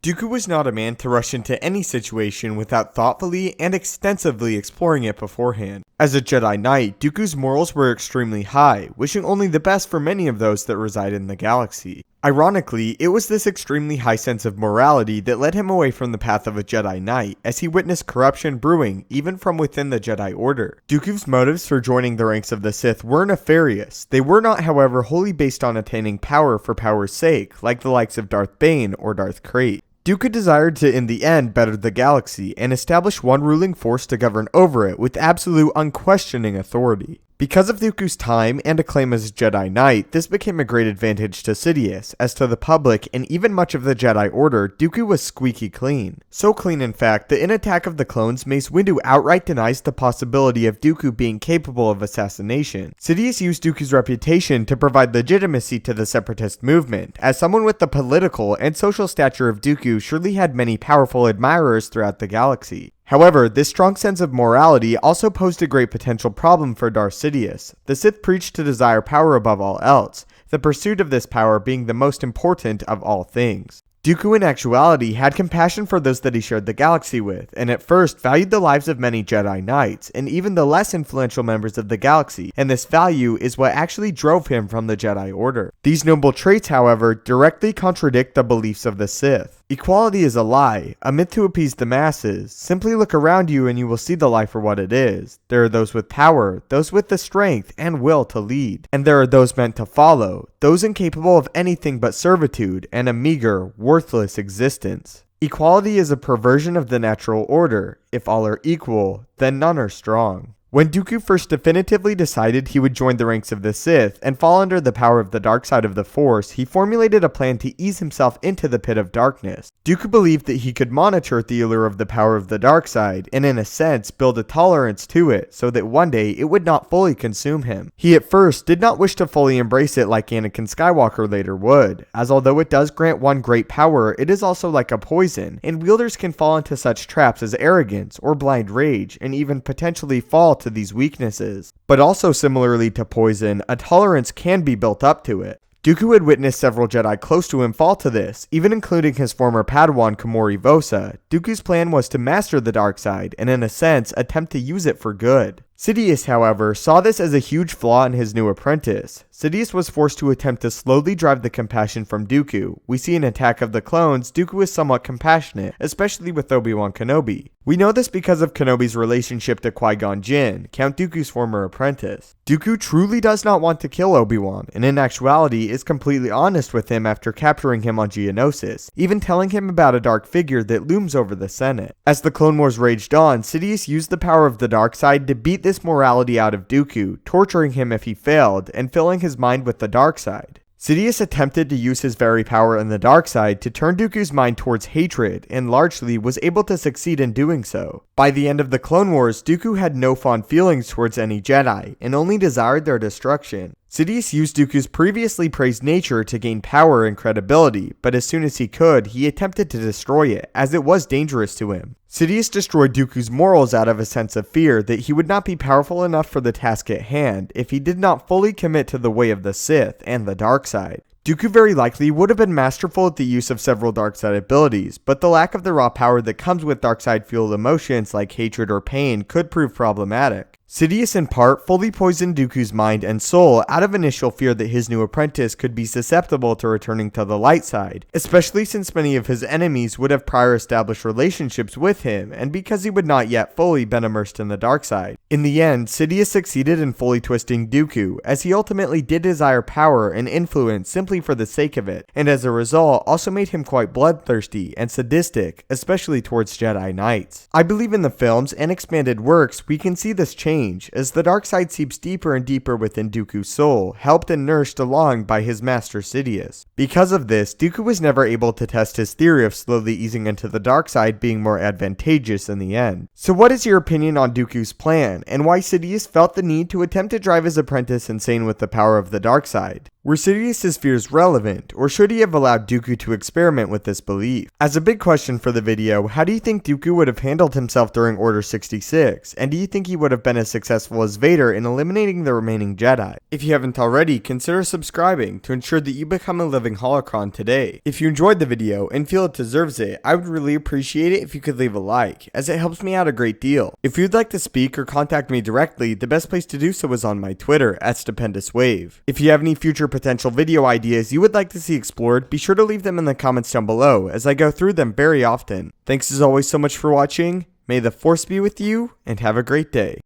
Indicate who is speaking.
Speaker 1: Dooku was not a man to rush into any situation without thoughtfully and extensively exploring it beforehand. As a Jedi Knight, Dooku's morals were extremely high, wishing only the best for many of those that reside in the galaxy. Ironically, it was this extremely high sense of morality that led him away from the path of a Jedi Knight, as he witnessed corruption brewing even from within the Jedi Order. Dooku's motives for joining the ranks of the Sith were nefarious. They were not, however, wholly based on attaining power for power's sake, like the likes of Darth Bane or Darth Krayt. Dooku desired to, in the end, better the galaxy and establish one ruling force to govern over it with absolute unquestioning authority. Because of Dooku's time and acclaim as a Jedi Knight, this became a great advantage to Sidious, as to the public and even much of the Jedi Order, Dooku was squeaky clean. So clean in fact that in Attack of the Clones, Mace Windu outright denies the possibility of Dooku being capable of assassination. Sidious used Dooku's reputation to provide legitimacy to the Separatist movement, as someone with the political and social stature of Dooku surely had many powerful admirers throughout the galaxy. However, this strong sense of morality also posed a great potential problem for Darth Sidious. The Sith preached to desire power above all else, the pursuit of this power being the most important of all things. Dooku in actuality had compassion for those that he shared the galaxy with, and at first valued the lives of many Jedi Knights, and even the less influential members of the galaxy, and this value is what actually drove him from the Jedi Order. These noble traits, however, directly contradict the beliefs of the Sith. Equality is a lie, a myth to appease the masses. Simply look around you and you will see the lie for what it is. There are those with power, those with the strength and will to lead, and there are those meant to follow, those incapable of anything but servitude and a meager, worthless existence. Equality is a perversion of the natural order. If all are equal, then none are strong. When Dooku first definitively decided he would join the ranks of the Sith and fall under the power of the dark side of the Force, he formulated a plan to ease himself into the pit of darkness. Dooku believed that he could monitor the allure of the power of the dark side and in a sense build a tolerance to it so that one day it would not fully consume him. He at first did not wish to fully embrace it like Anakin Skywalker later would, as although it does grant one great power, it is also like a poison, and wielders can fall into such traps as arrogance or blind rage and even potentially fall to these weaknesses. But also similarly to poison, a tolerance can be built up to it. Dooku had witnessed several Jedi close to him fall to this, even including his former Padawan Komori Vosa. Dooku's plan was to master the dark side and in a sense attempt to use it for good. Sidious, however, saw this as a huge flaw in his new apprentice. Sidious was forced to attempt to slowly drive the compassion from Dooku. We see in Attack of the Clones, Dooku is somewhat compassionate, especially with Obi-Wan Kenobi. We know this because of Kenobi's relationship to Qui-Gon Jinn, Count Dooku's former apprentice. Dooku truly does not want to kill Obi-Wan, and in actuality is completely honest with him after capturing him on Geonosis, even telling him about a dark figure that looms over the Senate. As the Clone Wars raged on, Sidious used the power of the dark side to beat this morality out of Dooku, torturing him if he failed, and filling his mind with the dark side. Sidious attempted to use his very power in the dark side to turn Dooku's mind towards hatred, and largely was able to succeed in doing so. By the end of the Clone Wars, Dooku had no fond feelings towards any Jedi, and only desired their destruction. Sidious used Dooku's previously praised nature to gain power and credibility, but as soon as he could, he attempted to destroy it, as it was dangerous to him. Sidious destroyed Dooku's morals out of a sense of fear that he would not be powerful enough for the task at hand if he did not fully commit to the way of the Sith and the dark side. Dooku very likely would have been masterful at the use of several dark side abilities, but the lack of the raw power that comes with dark side fueled emotions like hatred or pain could prove problematic. Sidious in part fully poisoned Dooku's mind and soul out of initial fear that his new apprentice could be susceptible to returning to the light side, especially since many of his enemies would have prior established relationships with him, and because he would not yet fully been immersed in the dark side. In the end, Sidious succeeded in fully twisting Dooku, as he ultimately did desire power and influence simply for the sake of it, and as a result also made him quite bloodthirsty and sadistic, especially towards Jedi Knights. I believe in the films and expanded works we can see this change, as the dark side seeps deeper and deeper within Dooku's soul, helped and nursed along by his master Sidious. Because of this, Dooku was never able to test his theory of slowly easing into the dark side being more advantageous in the end. So what is your opinion on Dooku's plan, and why Sidious felt the need to attempt to drive his apprentice insane with the power of the dark side? Were Sidious's fears relevant, or should he have allowed Dooku to experiment with this belief? As a big question for the video, how do you think Dooku would have handled himself during Order 66, and do you think he would have been as successful as Vader in eliminating the remaining Jedi? If you haven't already, consider subscribing to ensure that you become a living holocron today. If you enjoyed the video and feel it deserves it, I would really appreciate it if you could leave a like, as it helps me out a great deal. If you'd like to speak or contact me directly, the best place to do so is on my Twitter @StupendousWave. If you have any future potential video ideas you would like to see explored, be sure to leave them in the comments down below, as I go through them very often. Thanks as always so much for watching, may the Force be with you, and have a great day.